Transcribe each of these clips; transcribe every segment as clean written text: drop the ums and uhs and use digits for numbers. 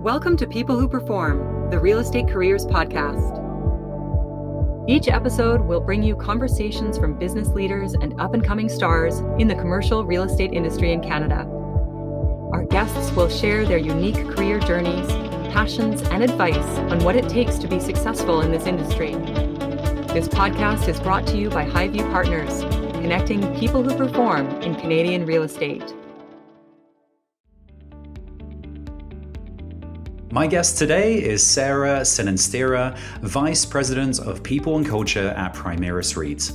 Welcome to People Who Perform, the Real Estate Careers Podcast. Each episode will bring you conversations from business leaders and up-and-coming stars in the commercial real estate industry in Canada. Our guests will share their unique career journeys, passions, and advice on what it takes to be successful in this industry. This podcast is brought to you by Highview Partners, connecting people who perform in Canadian real estate. My guest today is Sarah Senisterra, Vice President of People and Culture at Primaris REIT.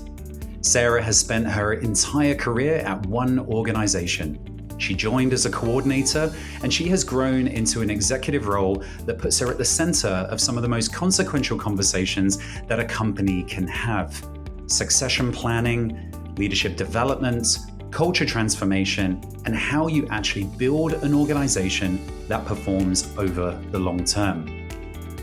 Sarah has spent her entire career at one organization. She joined as a coordinator, and she has grown into an executive role that puts her at the center of some of the most consequential conversations that a company can have: succession planning, leadership development, culture transformation, and how you actually build an organization that performs over the long term.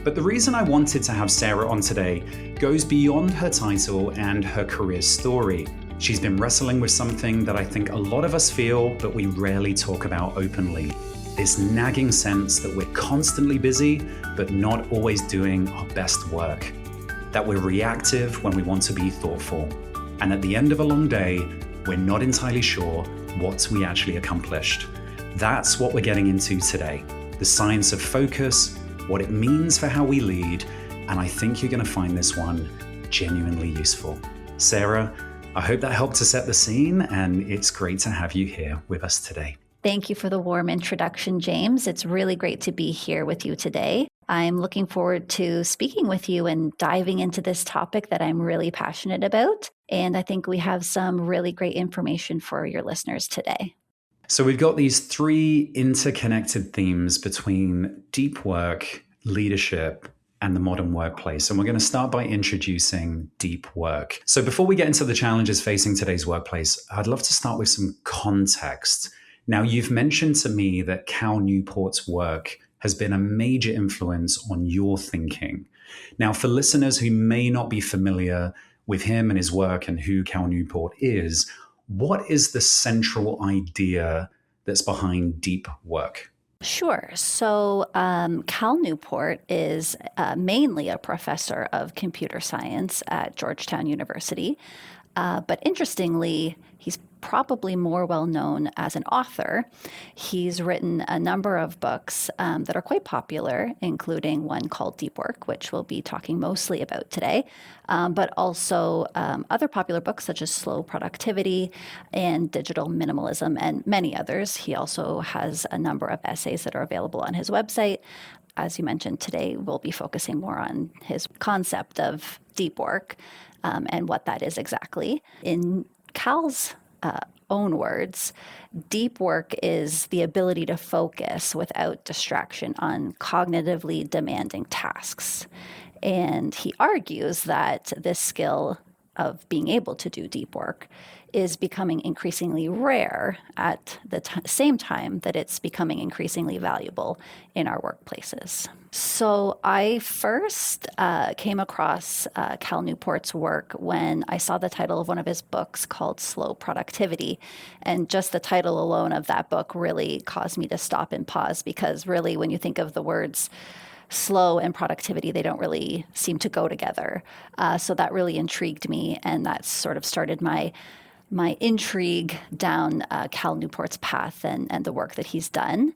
But the reason I wanted to have Sarah on today goes beyond her title and her career story. She's been wrestling with something that I think a lot of us feel, but we rarely talk about openly. This nagging sense that we're constantly busy, but not always doing our best work. That we're reactive when we want to be thoughtful. And at the end of a long day, we're not entirely sure what we actually accomplished. That's what we're getting into today. The science of focus, what it means for how we lead, and I think you're going to find this one genuinely useful. Sarah, I hope that helped to set the scene, and it's great to have you here with us today. Thank you for the warm introduction, James. It's really great to be here with you today. I'm looking forward to speaking with you and diving into this topic that I'm really passionate about. And I think we have some really great information for your listeners today. So we've got these three interconnected themes between deep work, leadership, and the modern workplace. And we're going to start by introducing deep work. So before we get into the challenges facing today's workplace, I'd love to start with some context. Now, you've mentioned to me that Cal Newport's work has been a major influence on your thinking. Now, for listeners who may not be familiar with him and his work and who Cal Newport is, what is the central idea that's behind deep work? Sure. So Cal Newport is mainly a professor of computer science at Georgetown University. But interestingly, he's probably more well known as an author. He's written a number of books that are quite popular, including one called Deep Work, which we'll be talking mostly about today, but also other popular books such as Slow Productivity and Digital Minimalism and many others. He also has a number of essays that are available on his website. As you mentioned, today we'll be focusing more on his concept of deep work and what that is exactly. In Cal's own words, deep work is the ability to focus without distraction on cognitively demanding tasks. And he argues that this skill of being able to do deep work is becoming increasingly rare at the same time that it's becoming increasingly valuable in our workplaces. So I first came across Cal Newport's work when I saw the title of one of his books called Slow Productivity. And just the title alone of that book really caused me to stop and pause, because really when you think of the words slow and productivity, they don't really seem to go together. So that really intrigued me, and that sort of started my intrigue down Cal Newport's path and the work that he's done.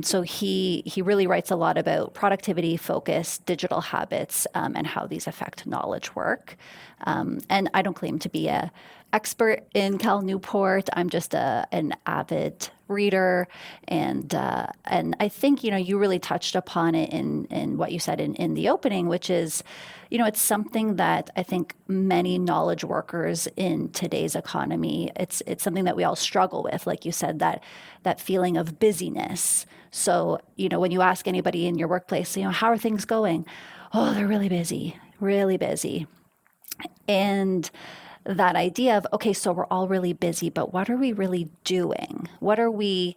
So he really writes a lot about productivity, focus, digital habits, and how these affect knowledge work. And I don't claim to be an expert in Cal Newport. I'm just an avid reader, and I think you really touched upon it in what you said in the opening, which is it's something that I think many knowledge workers in today's economy, it's something that we all struggle with. Like you said, that feeling of busyness. So when you ask anybody in your workplace, how are things going? Oh, they're really busy, really busy. And that idea of, okay, so we're all really busy, but what are we really doing? What are we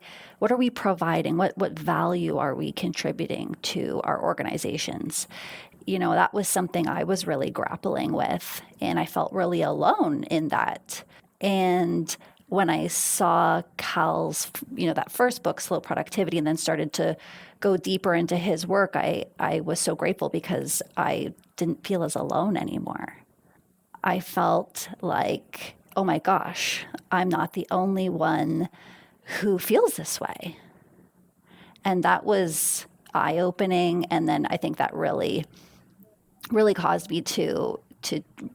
providing? What value are we contributing to our organizations? That was something I was really grappling with, and I felt really alone in that. And when I saw Cal's, that first book, Slow Productivity, and then started to go deeper into his work, I was so grateful because I didn't feel as alone anymore. I felt like, oh my gosh, I'm not the only one who feels this way. And that was eye-opening. And then I think that really, really caused me to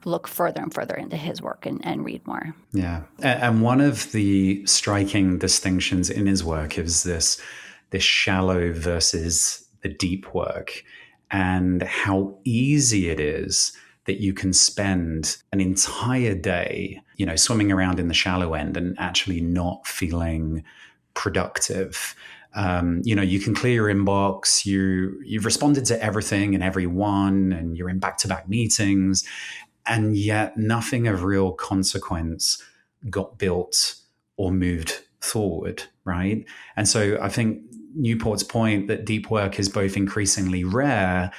look further and further into his work and read more. Yeah. And one of the striking distinctions in his work is this shallow versus the deep work, and how easy it is that you can spend an entire day, swimming around in the shallow end and actually not feeling productive. You can clear your inbox, you've responded to everything and everyone, and you're in back-to-back meetings, and yet nothing of real consequence got built or moved forward, right? And so I think Newport's point that deep work is both increasingly rare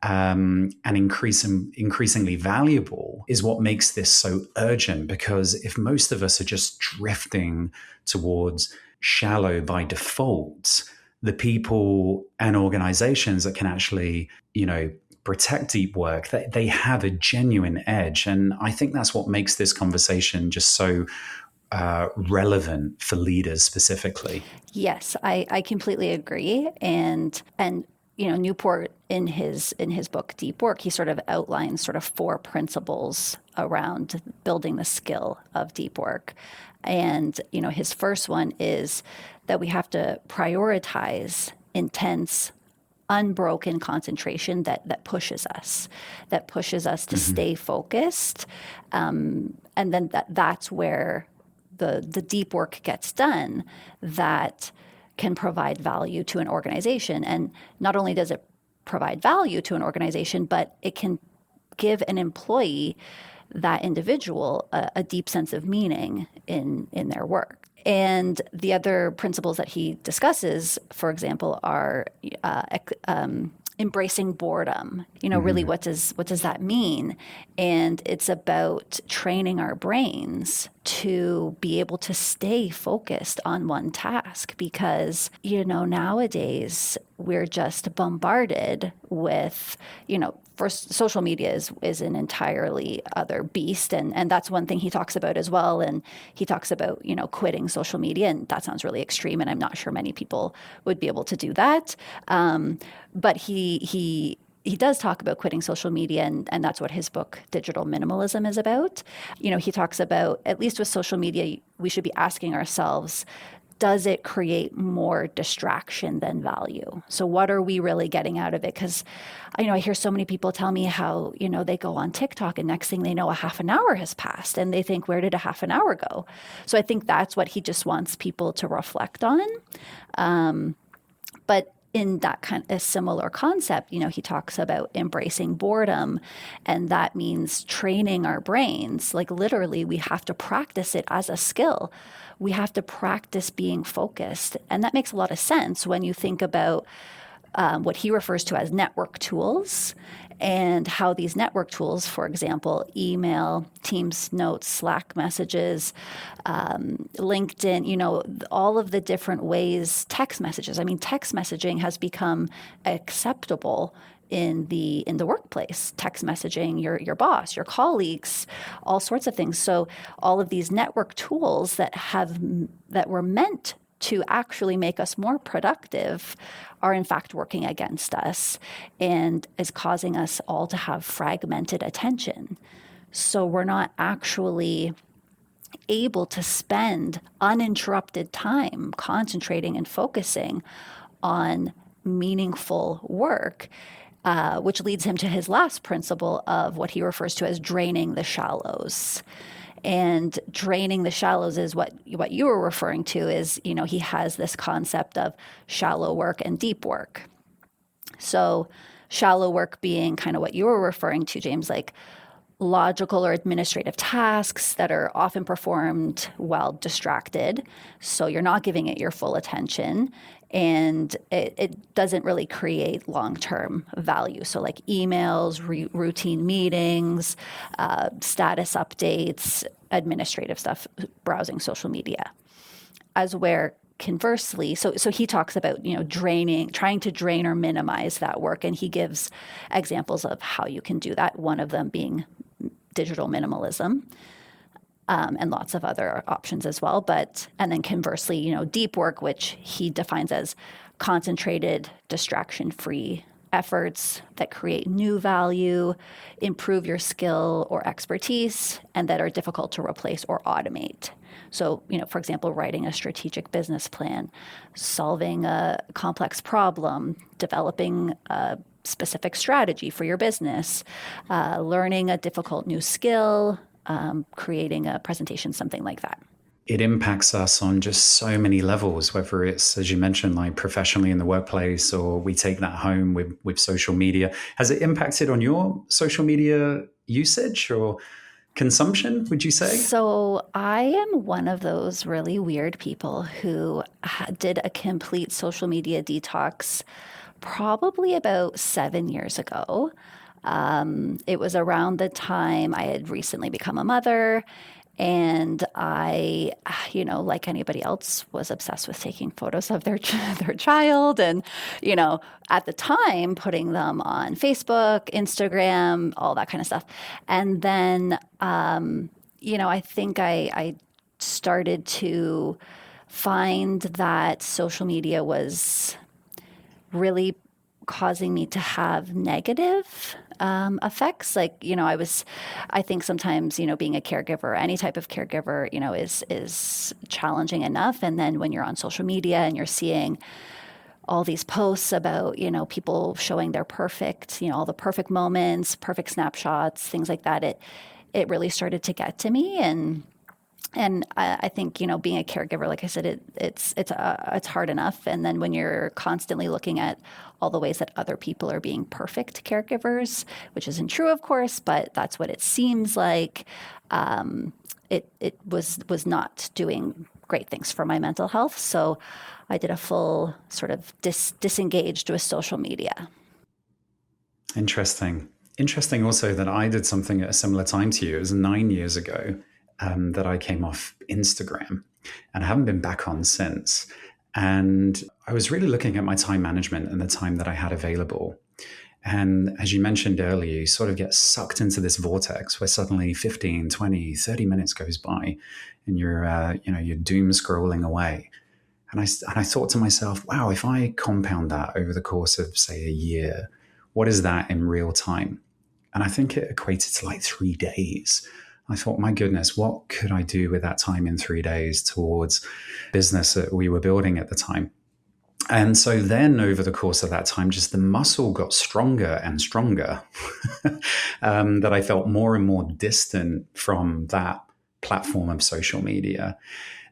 and increasingly valuable is what makes this so urgent, because if most of us are just drifting towards shallow by default, the people and organizations that can actually, protect deep work, they have a genuine edge. And I think that's what makes this conversation just so relevant for leaders specifically. Yes, I completely agree. And Newport in his book Deep Work, he sort of outlines sort of 4 principles around building the skill of deep work. And his first one is that we have to prioritize intense, unbroken concentration that pushes us to stay focused. And then that's where the deep work gets done that can provide value to an organization. And not only does it provide value to an organization, but it can give an employee, that individual, a deep sense of meaning in their work. And the other principles that he discusses, for example, are embracing boredom. Really, what does that mean? And it's about training our brains to be able to stay focused on one task, because nowadays we're just bombarded with first, social media is an entirely other beast, and that's one thing he talks about as well. And he talks about quitting social media, and that sounds really extreme, and I'm not sure many people would be able to do that. But he does talk about quitting social media, and that's what his book Digital Minimalism is about. He talks about, at least with social media, we should be asking ourselves, does it create more distraction than value? So what are we really getting out of it? Because I hear so many people tell me how, they go on TikTok and next thing they know, a half an hour has passed and they think, where did a half an hour go? So I think that's what he just wants people to reflect on. But in that kind of a similar concept, he talks about embracing boredom, and that means training our brains. Like literally, we have to practice it as a skill. We have to practice being focused. And that makes a lot of sense when you think about what he refers to as network tools, and how these network tools, for example, email, Teams notes, Slack messages, LinkedIn, all of the different ways, text messages. I mean, text messaging has become acceptable in the workplace, text messaging your boss, your colleagues, all sorts of things. So all of these network tools that were meant to actually make us more productive are in fact working against us and is causing us all to have fragmented attention. So we're not actually able to spend uninterrupted time concentrating and focusing on meaningful work, which leads him to his last principle of what he refers to as draining the shallows. And draining the shallows is what you were referring to is, he has this concept of shallow work and deep work. So shallow work being kind of what you were referring to, James, like logical or administrative tasks that are often performed while distracted. So you're not giving it your full attention, and it doesn't really create long-term value. So like emails, routine meetings, status updates, administrative stuff, browsing social media. As where conversely, so he talks about, trying to drain or minimize that work. And he gives examples of how you can do that. One of them being digital minimalism, and lots of other options as well. And then conversely, deep work, which he defines as concentrated, distraction-free efforts that create new value, improve your skill or expertise, and that are difficult to replace or automate. So, for example, writing a strategic business plan, solving a complex problem, developing a specific strategy for your business, learning a difficult new skill, creating a presentation, something like that. It impacts us on just so many levels, whether it's, as you mentioned, like professionally in the workplace, or we take that home with social media. Has it impacted on your social media usage or consumption, would you say? So I am one of those really weird people who did a complete social media detox probably about 7 years ago. It was around the time I had recently become a mother. And I, like anybody else, was obsessed with taking photos of their child, and at the time putting them on Facebook, Instagram, all that kind of stuff. And then, I think I started to find that social media was really causing me to have negative effects. I think sometimes, being a caregiver, any type of caregiver, is challenging enough. And then when you're on social media and you're seeing all these posts about, people showing their perfect, all the perfect moments, perfect snapshots, things like that, it really started to get to me. And I think, being a caregiver, like I said, it's hard enough. And then when you're constantly looking at all the ways that other people are being perfect caregivers, which isn't true, of course, but that's what it seems like, it was not doing great things for my mental health. So I did a full sort of disengaged with social media. Interesting. Interesting also that I did something at a similar time to you. It was 9 years ago. That I came off Instagram, and I haven't been back on since. And I was really looking at my time management and the time that I had available. And as you mentioned earlier, you sort of get sucked into this vortex where suddenly 15, 20, 30 minutes goes by and you're doom scrolling away. And I thought to myself, wow, if I compound that over the course of, say, a year, what is that in real time? And I think it equated to like 3 days. I thought, my goodness, what could I do with that time in 3 days towards business that we were building at the time? And so then over the course of that time, just the muscle got stronger and stronger, that I felt more and more distant from that platform of social media.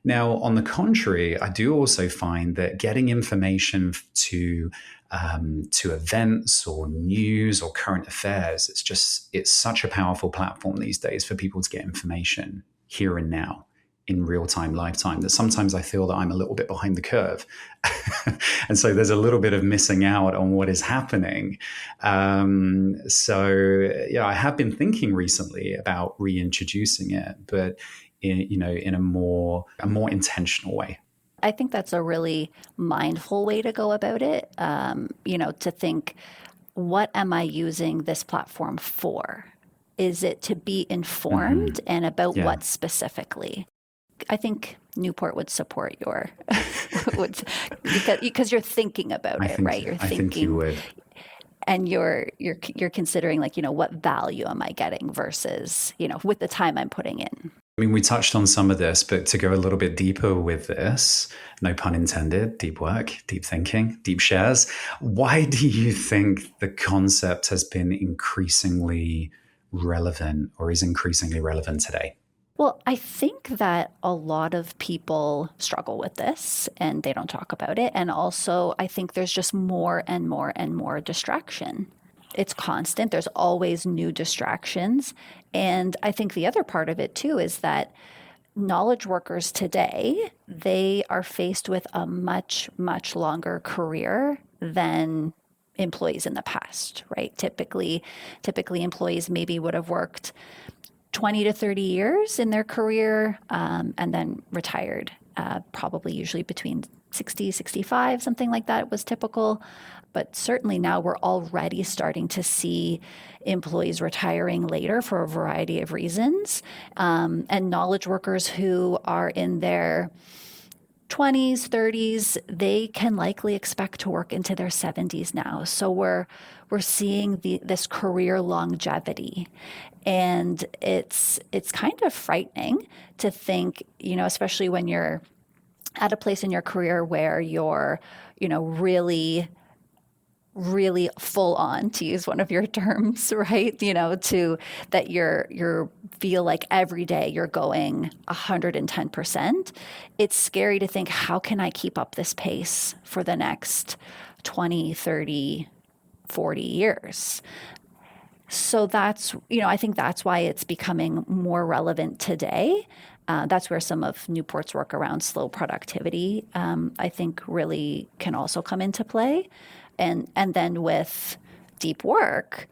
Now, on the contrary, I do also find that getting information to events or news or current affairs, it's such a powerful platform these days for people to get information here and now in real time, lifetime, that sometimes I feel that I'm a little bit behind the curve. And so there's a little bit of missing out on what is happening. So I have been thinking recently about reintroducing it, but in a more intentional way. I think that's a really mindful way to go about it, to think, what am I using this platform for? Is it to be informed, and about what specifically? I think Newport would support your, because you're thinking about it, right? You're thinking, I think you would. And you're considering, like, what value am I getting versus, with the time I'm putting in. I mean, we touched on some of this, but to go a little bit deeper with this, no pun intended, deep work, deep thinking, deep shares. Why do you think the concept has been increasingly relevant, or is increasingly relevant today? Well, I think that a lot of people struggle with this and they don't talk about it. And also, I think there's just more and more and more distraction. It's constant. There's always new distractions. And I think the other part of it too is that knowledge workers today, they are faced with a much, much longer career than employees in the past, right? Typically employees maybe would have worked 20 to 30 years in their career, and then retired, probably usually between 60, 65, something like that was typical. But certainly now we're already starting to see employees retiring later for a variety of reasons, and knowledge workers who are in their 20s, 30s, they can likely expect to work into their 70s now. So we're seeing this career longevity. And it's kind of frightening to think, especially when you're at a place in your career where you're, really full on, to use one of your terms, right? To that you're feel like every day you're going 110%. It's scary to think, how can I keep up this pace for the next 20, 30, 40 years? So that's, I think that's why it's becoming more relevant today. That's where some of Newport's work around slow productivity, I think, really can also come into play. And then with deep work,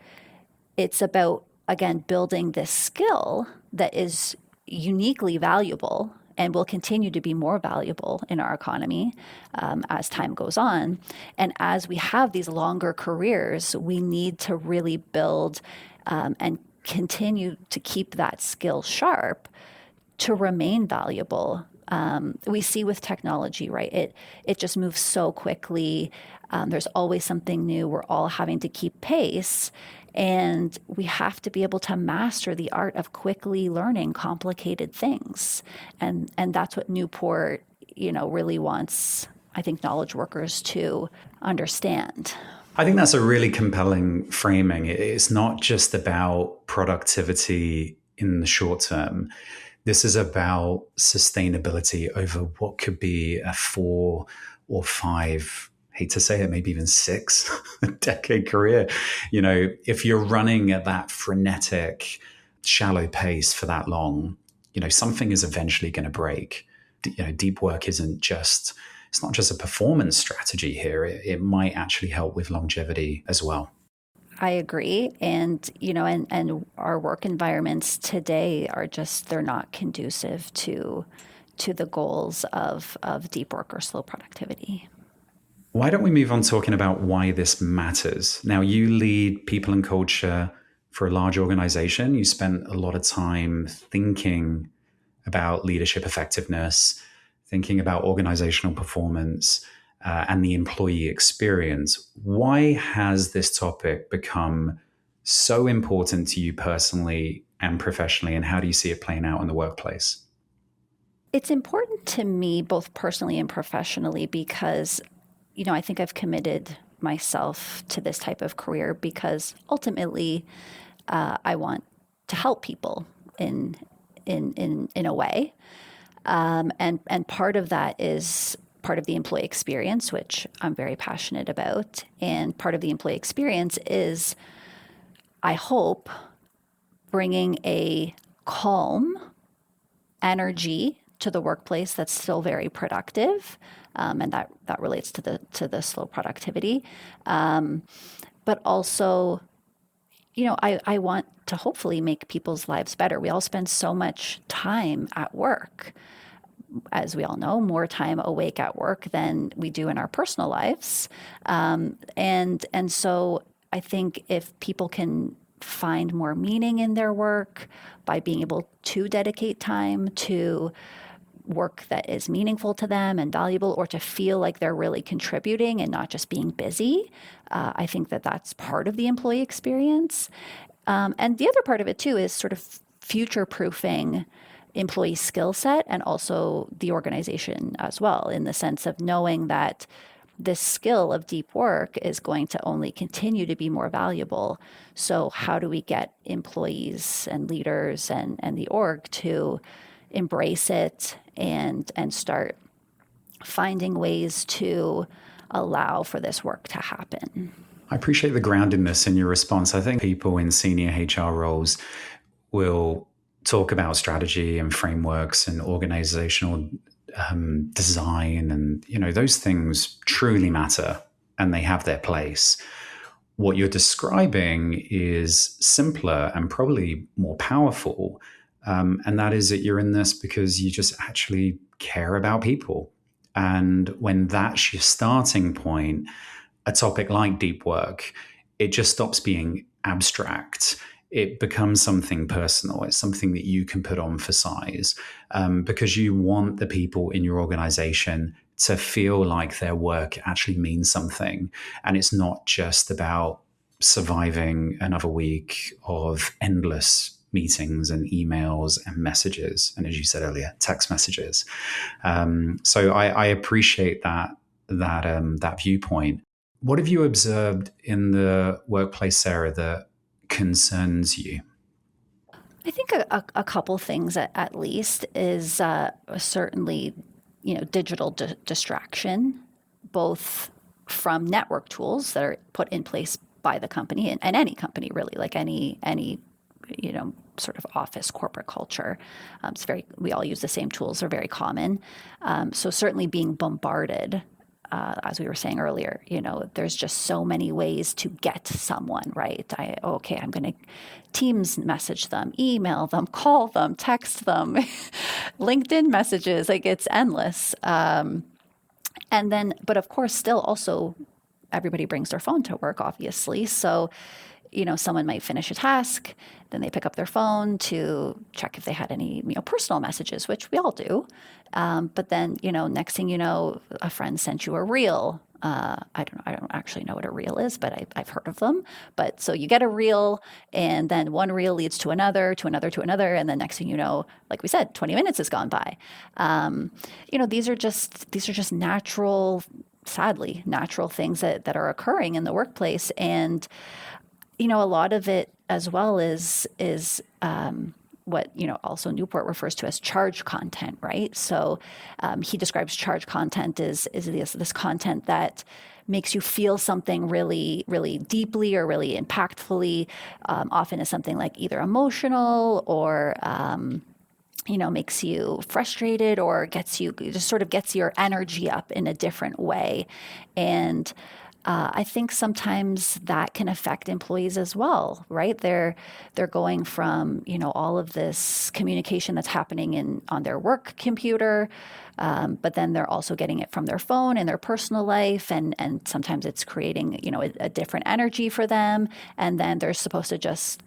it's about, again, building this skill that is uniquely valuable and will continue to be more valuable in our economy as time goes on. And as we have these longer careers, we need to really build and continue to keep that skill sharp to remain valuable. We see with technology, right? It just moves so quickly. There's always something new. We're all having to keep pace. And we have to be able to master the art of quickly learning complicated things. And that's what Newport, really wants, I think, knowledge workers to understand. I think that's a really compelling framing. It's not just about productivity in the short term. This is about sustainability over what could be a 4 or 5, hate to say it, maybe even 6 decade career. If you're running at that frenetic, shallow pace for that long, something is eventually going to break. Deep work it's not just a performance strategy here. It might actually help with longevity as well. I agree. And, and our work environments today are they're not conducive to the goals of deep work or slow productivity. Why don't we move on talking about why this matters? Now, you lead people and culture for a large organization. You spent a lot of time thinking about leadership effectiveness, thinking about organizational performance, and the employee experience. Why has this topic become so important to you personally and professionally, and how do you see it playing out in the workplace? It's important to me both personally and professionally because, I think I've committed myself to this type of career because ultimately I want to help people in a way. And part of that is part of the employee experience, which I'm very passionate about. And part of the employee experience is, I hope, bringing a calm energy to the workplace that's still very productive. And that relates to the slow productivity. But also, I want to hopefully make people's lives better. We all spend so much time at work. As we all know, more time awake at work than we do in our personal lives. And so I think if people can find more meaning in their work by being able to dedicate time to work that is meaningful to them and valuable, or to feel like they're really contributing and not just being busy, I think that's part of the employee experience. And the other part of it too is sort of future-proofing employee skill set and also the organization as well, in the sense of knowing that this skill of deep work is going to only continue to be more valuable. So how do we get employees and leaders and the org to embrace it and start finding ways to allow for this work to happen? I appreciate the groundedness in your response. I think people in senior HR roles will talk about strategy and frameworks and organizational design, and those things truly matter and they have their place. What you're describing is simpler and probably more powerful. And that is that you're in this because you just actually care about people. And when that's your starting point, a topic like deep work, it just stops being abstract. It becomes something personal. It's something that you can put on for size, because you want the people in your organization to feel like their work actually means something. And it's not just about surviving another week of endless meetings and emails and messages. And as you said earlier, text messages. So I appreciate that viewpoint. What have you observed in the workplace, Sarah, that concerns you? I think a couple things at least is certainly, digital distraction, both from network tools that are put in place by the company and any company really, like any sort of office corporate culture. We all use the same tools; they're very common. So certainly being bombarded. As we were saying earlier, there's just so many ways to get someone, right? I'm going to Teams message them, email them, call them, text them, LinkedIn messages, like it's endless. And then, but of course, still also everybody brings their phone to work, obviously. So, someone might finish a task, then they pick up their phone to check if they had any, personal messages, which we all do. But then, next thing you know, a friend sent you a reel. I don't actually know what a reel is, but I've heard of them. But so you get a reel, and then one reel leads to another, to another, to another, and then next thing you know, like we said, 20 minutes has gone by. These are just natural, sadly, natural things that are occurring in the workplace, and a lot of it as well is what also Newport refers to as charge content, right? So he describes charge content is this content that makes you feel something really, really deeply or really impactfully. Often is something like either emotional or makes you frustrated or gets your energy up in a different way, and I think sometimes that can affect employees as well, right? They're going from all of this communication that's happening on their work computer, but then they're also getting it from their phone in their personal life, and sometimes it's creating a different energy for them, and then they're supposed to just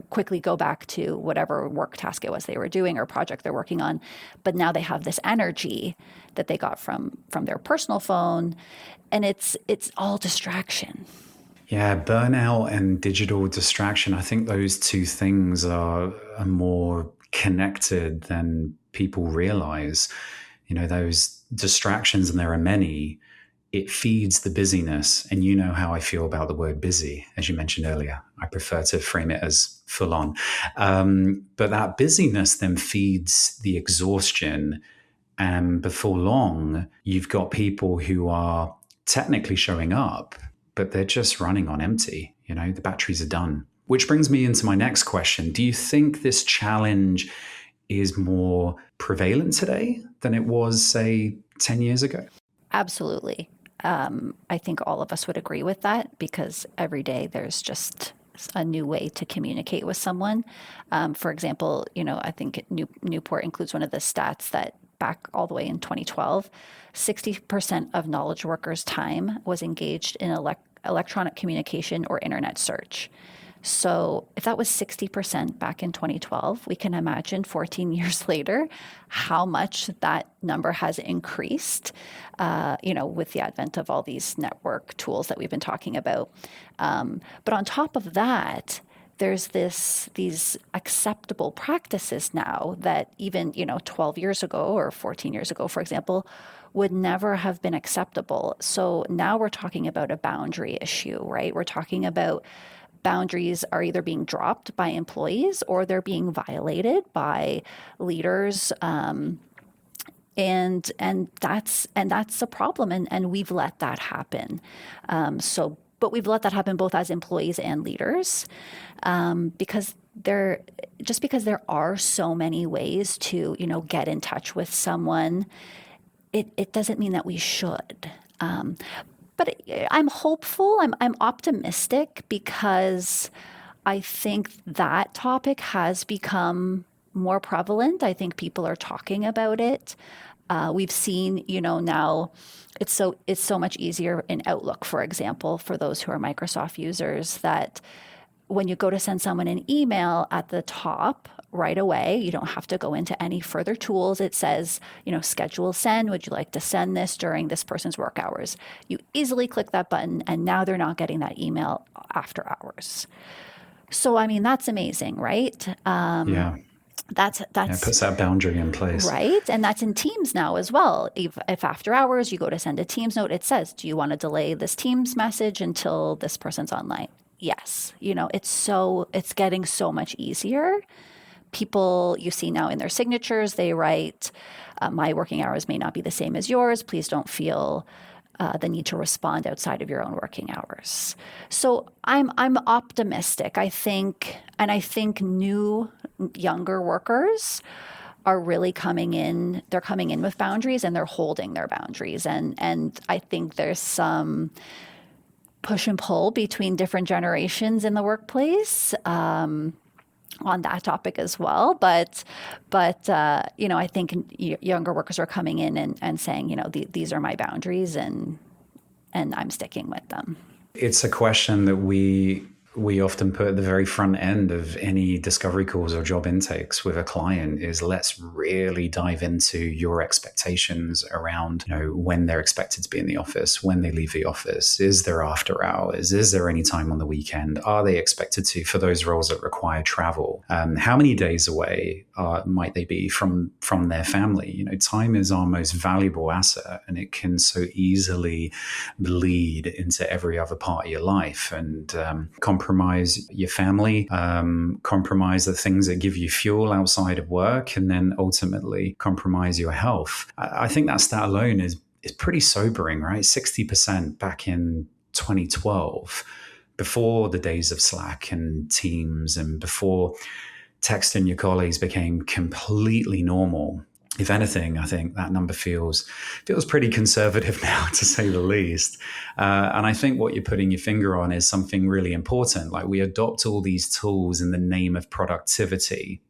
quickly go back to whatever work task it was they were doing or project they're working on. But now they have this energy that they got from their personal phone, and it's all distraction. Yeah, burnout and digital distraction. I think those two things are more connected than people realize. Those distractions, and there are many, it feeds the busyness. And you know how I feel about the word busy, as you mentioned earlier. I prefer to frame it as full on. But that busyness then feeds the exhaustion. And before long, you've got people who are technically showing up, but they're just running on empty. The batteries are done. Which brings me into my next question. Do you think this challenge is more prevalent today than it was, say, 10 years ago? Absolutely. I think all of us would agree with that, because every day there's just a new way to communicate with someone. For example, I think Newport includes one of the stats that back all the way in 2012, 60% of knowledge workers' time was engaged in electronic communication or internet search. So if that was 60% back in 2012, we can imagine 14 years later how much that number has increased, with the advent of all these network tools that we've been talking about. But on top of that, there's these acceptable practices now that even 12 years ago or 14 years ago, for example, would never have been acceptable. So now we're talking about a boundary issue, right? We're talking about boundaries are either being dropped by employees or they're being violated by leaders, and that's a problem, and we've let that happen. But we've let that happen both as employees and leaders, because there are so many ways to get in touch with someone. It doesn't mean that we should. But I'm hopeful. I'm optimistic because I think that topic has become more prevalent. I think people are talking about it. We've seen, now it's so much easier in Outlook, for example, for those who are Microsoft users, that when you go to send someone an email at the top right away, you don't have to go into any further tools. It says, schedule send. Would you like to send this during this person's work hours? You easily click that button, and now they're not getting that email after hours. So, I mean, that's amazing, right? Yeah. That's It puts that boundary in place. right. And that's in Teams now as well. If after hours you go to send a Teams note, it says, do you want to delay this Teams message until this person's online? Yes. It's getting so much easier. People, you see now in their signatures, they write, my working hours may not be the same as yours. Please don't feel the need to respond outside of your own working hours. So I'm optimistic. I think new younger workers are really coming in. They're coming in with boundaries, and they're holding their boundaries. And I think there's some push and pull between different generations in the workplace. On that topic as well. But I think younger workers are coming in and saying, these are my boundaries, and I'm sticking with them. It's a question that we often put at the very front end of any discovery calls or job intakes with a client is, let's really dive into your expectations around, when they're expected to be in the office, when they leave the office, is there after hours, is there any time on the weekend, are they expected to, for those roles that require travel, how many days away might they be from their family? Time is our most valuable asset, and it can so easily bleed into every other part of your life, and compromise your family, compromise the things that give you fuel outside of work, and then ultimately compromise your health. I think that stat alone is pretty sobering, right? 60% back in 2012, before the days of Slack and Teams, and before texting your colleagues became completely normal. If anything, I think that number feels pretty conservative now, to say the least. And I think what you're putting your finger on is something really important. Like, we adopt all these tools in the name of productivity,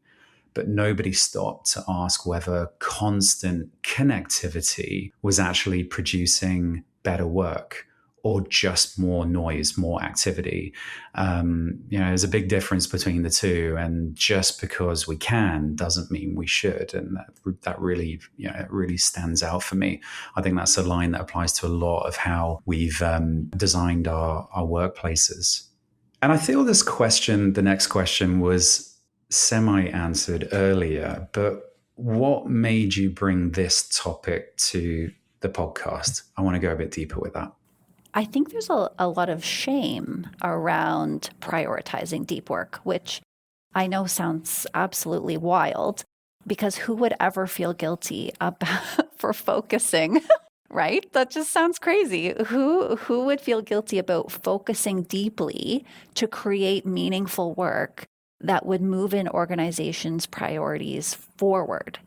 but nobody stopped to ask whether constant connectivity was actually producing better work, or just more noise, more activity. There's a big difference between the two, and just because we can doesn't mean we should. And that really, it really stands out for me. I think that's a line that applies to a lot of how we've designed our workplaces. And I feel the next question was semi-answered earlier, but what made you bring this topic to the podcast? I want to go a bit deeper with that. I think there's a lot of shame around prioritizing deep work, which I know sounds absolutely wild, because who would ever feel guilty for focusing, right? That just sounds crazy. Who would feel guilty about focusing deeply to create meaningful work that would move an organization's priorities forward?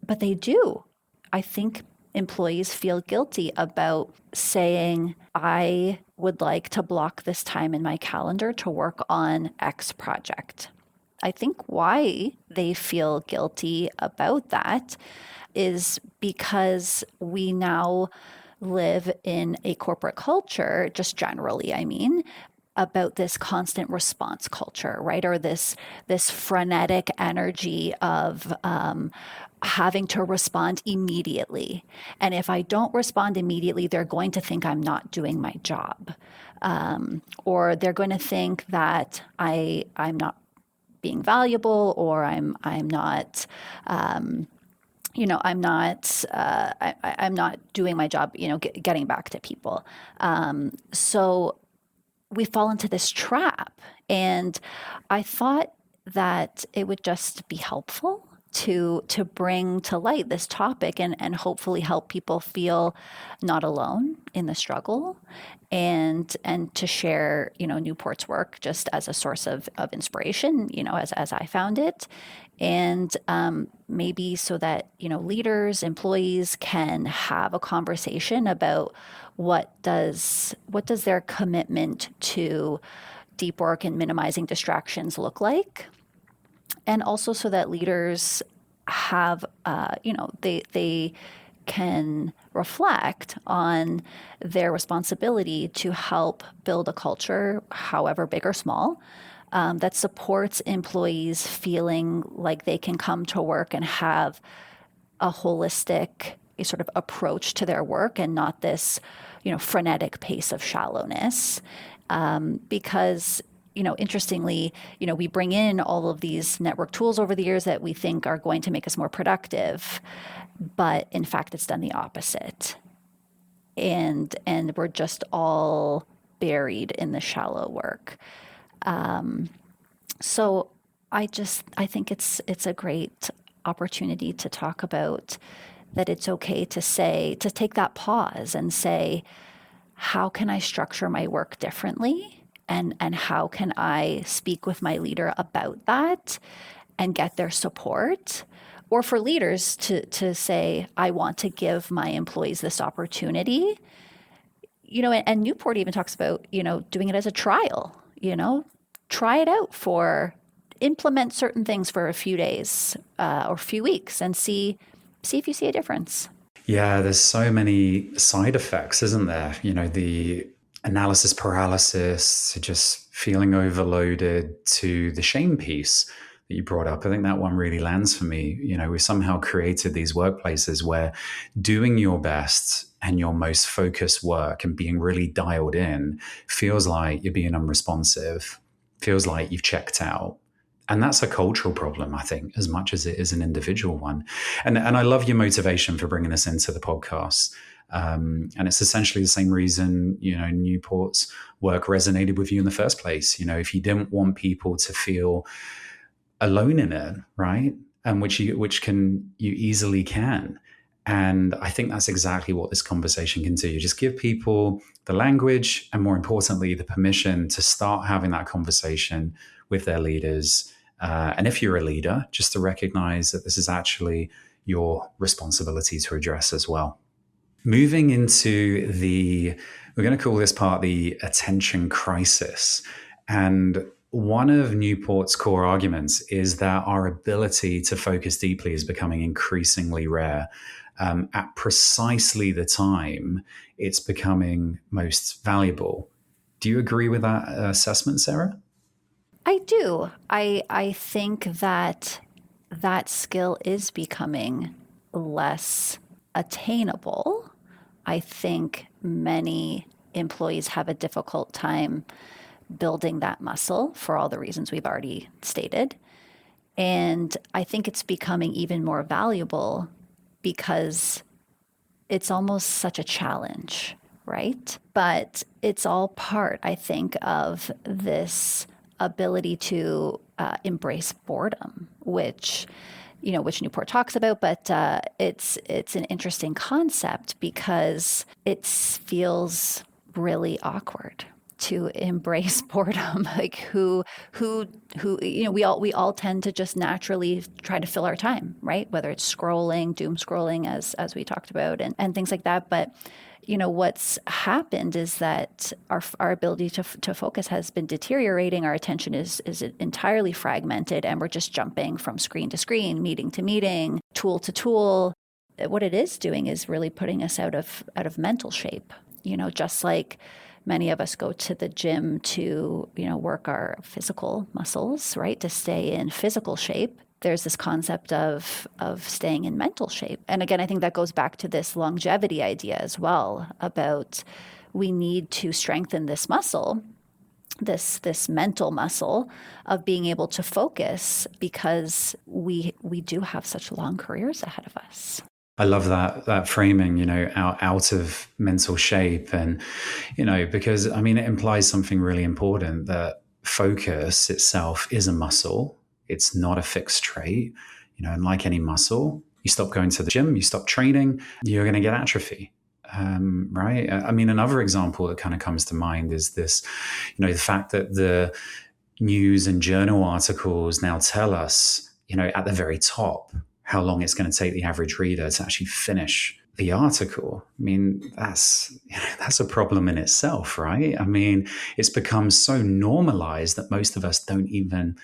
But they do. I think employees feel guilty about saying, I would like to block this time in my calendar to work on X project. I think why they feel guilty about that is because we now live in a corporate culture, just generally, about this constant response culture, right? Or this frenetic energy of having to respond immediately. And if I don't respond immediately, they're going to think I'm not doing my job. Or they're going to think that I'm not being valuable, or I'm not I'm not doing my job, getting back to people. So we fall into this trap. And I thought that it would just be helpful to bring to light this topic and hopefully help people feel not alone in the struggle, and to share, Newport's work just as a source of inspiration, as I found it. And maybe so that, leaders, employees can have a conversation about what does their commitment to deep work and minimizing distractions look like. And also so that leaders have, they can reflect on their responsibility to help build a culture, however big or small, that supports employees feeling like they can come to work and have a holistic sort of approach to their work, and not this, frenetic pace of shallowness. Because interestingly, we bring in all of these network tools over the years that we think are going to make us more productive, but in fact, it's done the opposite. And we're just all buried in the shallow work. So I think it's a great opportunity to talk about that. It's okay to take that pause and say, how can I structure my work differently? And how can I speak with my leader about that and get their support? Or for leaders to say, I want to give my employees this opportunity. And Newport even talks about, doing it as a trial, try it out, implement certain things for a few days or a few weeks and see if you see a difference. Yeah, there's so many side effects, isn't there? The analysis paralysis, to just feeling overloaded, to the shame piece that you brought up. I think that one really lands for me. We somehow created these workplaces where doing your best and your most focused work and being really dialed in feels like you're being unresponsive, feels like you've checked out. And that's a cultural problem, I think, as much as it is an individual one. And I love your motivation for bringing this into the podcast. And it's essentially the same reason, Newport's work resonated with you in the first place. If you didn't want people to feel alone in it, right? And which you easily can. And I think that's exactly what this conversation can do. You just give people the language and, more importantly, the permission to start having that conversation with their leaders. And if you're a leader, just to recognize that this is actually your responsibility to address as well. Moving into we're going to call this part the attention crisis. And one of Newport's core arguments is that our ability to focus deeply is becoming increasingly rare at precisely the time it's becoming most valuable. Do you agree with that assessment, Sarah? I do. I think that skill is becoming less attainable. I think many employees have a difficult time building that muscle for all the reasons we've already stated. And I think it's becoming even more valuable because it's almost such a challenge, right? But it's all part, I think, of this ability to embrace boredom, which Newport talks about, but it's an interesting concept because it feels really awkward to embrace boredom. Like who we all tend to just naturally try to fill our time, right? Whether it's scrolling, doom scrolling, as we talked about, and things like that. But what's happened is that our ability to focus has been deteriorating. Our attention is entirely fragmented, and we're just jumping from screen to screen, meeting to meeting, tool to tool. What it is doing is really putting us out of mental shape. Just like many of us go to the gym to work our physical muscles, right, to stay in physical shape. There's this concept of staying in mental shape. And again, I think that goes back to this longevity idea as well, about we need to strengthen this muscle, this mental muscle of being able to focus, because we do have such long careers ahead of us. I love that framing, out of mental shape. And, because it implies something really important, that focus itself is a muscle. It's not a fixed trait. And like any muscle, you stop going to the gym, you stop training, you're going to get atrophy. Right? I mean, another example that kind of comes to mind is this, the fact that the news and journal articles now tell us, at the very top, how long it's going to take the average reader to actually finish the article. I mean, that's a problem in itself, right? I mean, it's become so normalized that most of us don't even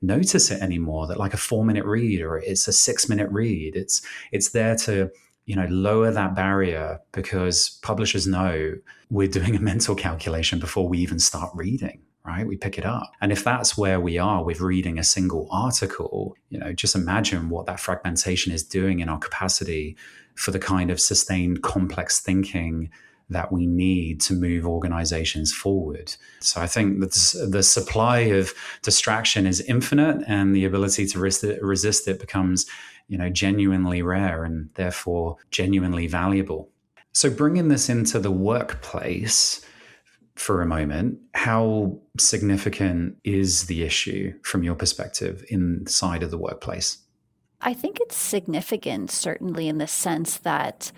notice it anymore, that like a 4-minute read or it's a 6-minute read, it's there to lower that barrier, because publishers know we're doing a mental calculation before we even start reading, right? We pick it up. And if that's where we are with reading a single article, just imagine what that fragmentation is doing in our capacity for the kind of sustained complex thinking that we need to move organizations forward. So I think that the supply of distraction is infinite, and the ability to resist it becomes, genuinely rare and therefore genuinely valuable. So bringing this into the workplace for a moment, how significant is the issue from your perspective inside of the workplace? I think it's significant, certainly in the sense that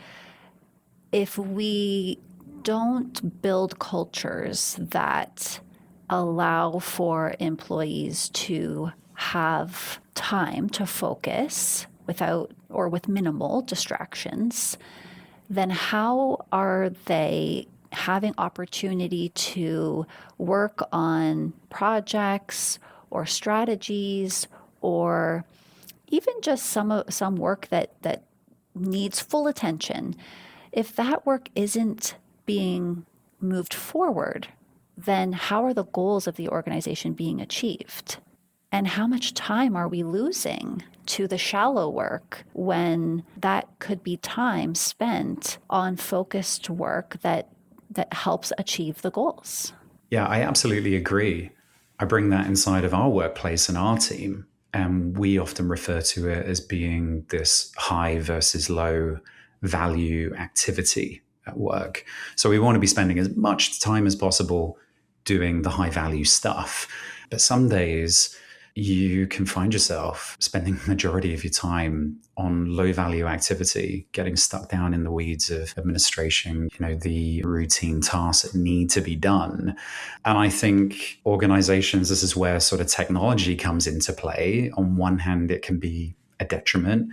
if we don't build cultures that allow for employees to have time to focus without or with minimal distractions, then how are they having opportunity to work on projects or strategies, or even just some work that needs full attention? If that work isn't being moved forward, then how are the goals of the organization being achieved? And how much time are we losing to the shallow work when that could be time spent on focused work that helps achieve the goals? Yeah, I absolutely agree. I bring that inside of our workplace and our team, and we often refer to it as being this high versus low value activity at work. So we want to be spending as much time as possible doing the high value stuff. But some days you can find yourself spending the majority of your time on low value activity, getting stuck down in the weeds of administration, the routine tasks that need to be done. And I think organizations, this is where sort of technology comes into play. On one hand, it can be a detriment.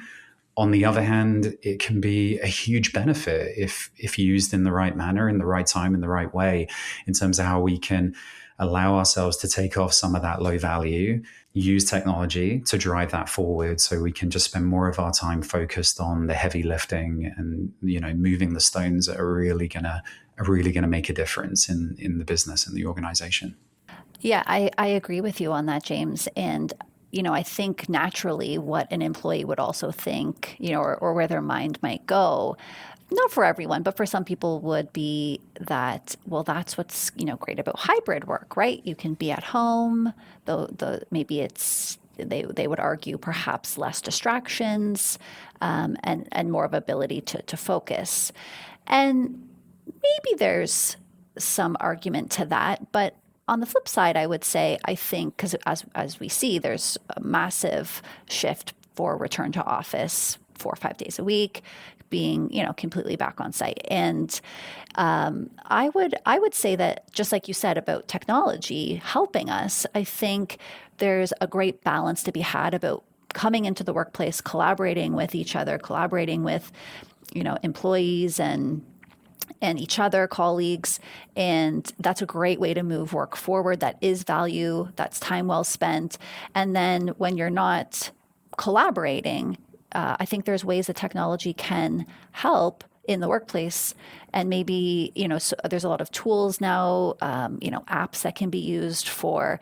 On the other hand, it can be a huge benefit if used in the right manner, in the right time, in the right way, in terms of how we can allow ourselves to take off some of that low value, use technology to drive that forward, so we can just spend more of our time focused on the heavy lifting and moving the stones that are really gonna make a difference in the business and the organization. Yeah, I agree with you on that, James. And I think naturally what an employee would also think, or where their mind might go, not for everyone, but for some people would be that, well, that's what's, great about hybrid work, right? You can be at home, though maybe they would argue perhaps less distractions, and more of ability to focus. And maybe there's some argument to that, but on the flip side, I would say, I think, because as we see, there's a massive shift for return to office 4 or 5 days a week, being completely back on site. And I would say that, just like you said about technology helping us, I think there's a great balance to be had about coming into the workplace, collaborating with each other, collaborating with employees and each other, colleagues. And that's a great way to move work forward. That is value. That's time well spent. And then when you're not collaborating, I think there's ways that technology can help in the workplace. And maybe, so there's a lot of tools now, apps that can be used for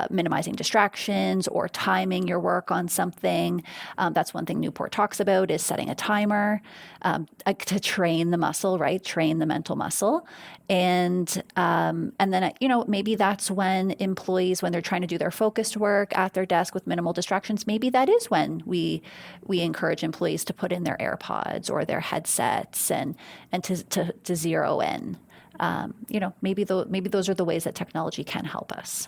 minimizing distractions or timing your work on something. That's one thing Newport talks about, is setting a timer to train the muscle, right? Train the mental muscle. And then, maybe that's when employees, when they're trying to do their focused work at their desk with minimal distractions, maybe that is when we encourage employees to put in their AirPods or their headsets and to zero in. Maybe those are the ways that technology can help us.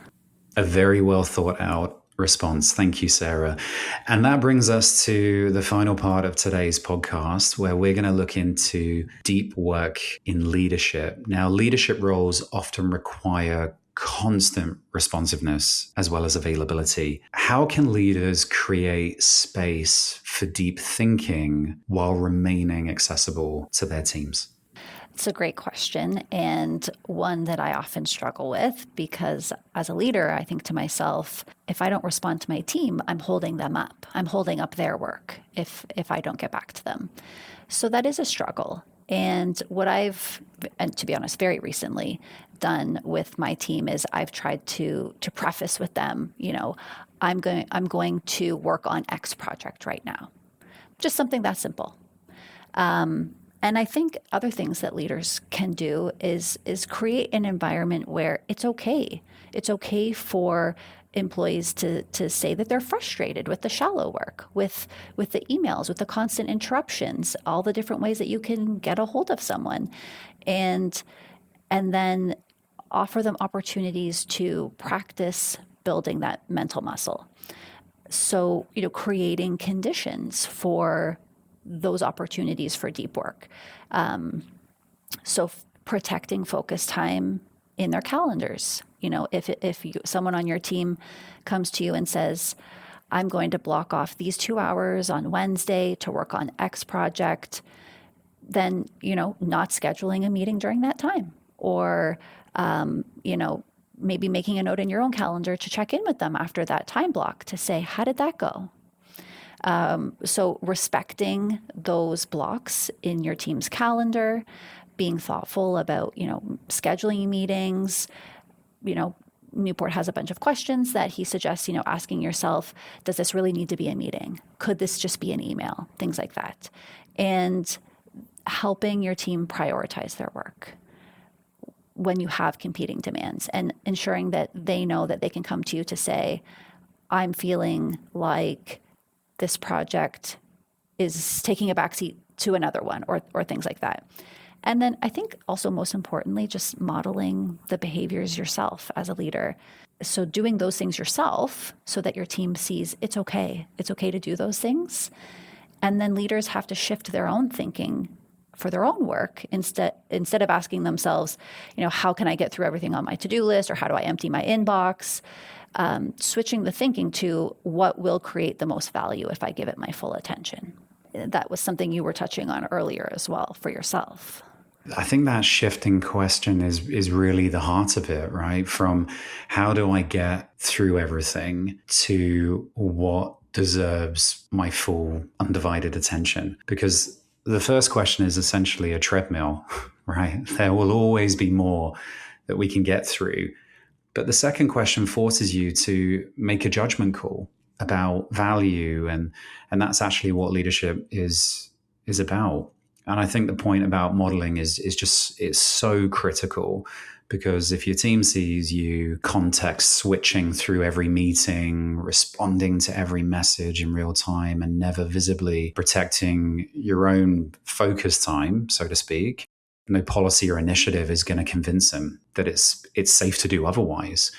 A very well thought out response. Thank you, Sarah. And that brings us to the final part of today's podcast, where we're going to look into deep work in leadership. Now, leadership roles often require constant responsiveness as well as availability. How can leaders create space for deep thinking while remaining accessible to their teams? It's a great question, and one that I often struggle with, because as a leader, I think to myself, if I don't respond to my team, I'm holding them up. I'm holding up their work if I don't get back to them. So that is a struggle. And what I've, and to be honest, very recently done with my team is I've tried to preface with them, I'm going to work on X project right now. Just something that simple. And I think other things that leaders can do is create an environment where it's okay. It's okay for employees to say that they're frustrated with the shallow work, with the emails, with the constant interruptions, all the different ways that you can get a hold of someone, and then offer them opportunities to practice building that mental muscle. So, creating conditions for those opportunities for deep work. So protecting focus time in their calendars. If someone on your team comes to you and says, I'm going to block off these 2 hours on Wednesday to work on X project, then, not scheduling a meeting during that time, or, maybe making a note in your own calendar to check in with them after that time block to say, how did that go? So respecting those blocks in your team's calendar, being thoughtful about, scheduling meetings. Newport has a bunch of questions that he suggests, asking yourself, does this really need to be a meeting? Could this just be an email? Things like that. And helping your team prioritize their work when you have competing demands, and ensuring that they know that they can come to you to say, I'm feeling like this project is taking a backseat to another one, or things like that. And then I think also most importantly, just modeling the behaviors yourself as a leader. So doing those things yourself so that your team sees it's okay. It's okay to do those things. And then leaders have to shift their own thinking for their own work instead of asking themselves, how can I get through everything on my to-do list, or how do I empty my inbox? Switching the thinking to what will create the most value if I give it my full attention. That was something you were touching on earlier as well for yourself. I think that shifting question is really the heart of it, right? From how do I get through everything to what deserves my full undivided attention? Because the first question is essentially a treadmill, right? There will always be more that we can get through. But the second question forces you to make a judgment call about value, and that's actually what leadership is about. And I think the point about modeling is so critical, because if your team sees you context switching through every meeting, responding to every message in real time, and never visibly protecting your own focus time, so to speak, no policy or initiative is going to convince them that it's safe to do otherwise,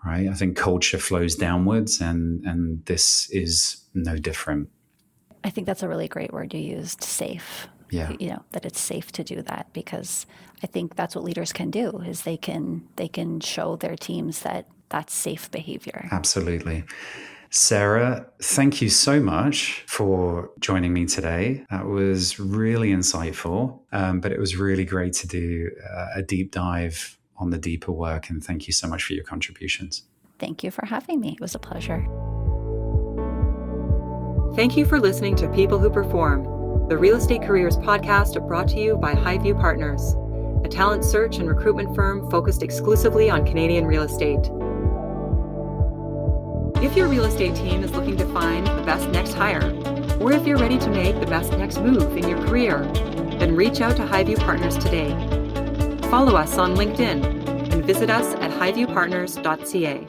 right? I think culture flows downwards, and this is no different. I think that's a really great word you used, safe. Yeah. That it's safe to do that, because I think that's what leaders can do, is they can show their teams that that's safe behavior. Absolutely. Sarah, thank you so much for joining me today. That was really insightful, but it was really great to do a deep dive on the deeper work. And thank you so much for your contributions. Thank you for having me. It was a pleasure. Thank you for listening to People Who Perform, the Real Estate Careers podcast brought to you by Highview Partners, a talent search and recruitment firm focused exclusively on Canadian real estate. If your real estate team is looking to find the best next hire, or if you're ready to make the best next move in your career, then reach out to Highview Partners today. Follow us on LinkedIn and visit us at highviewpartners.ca.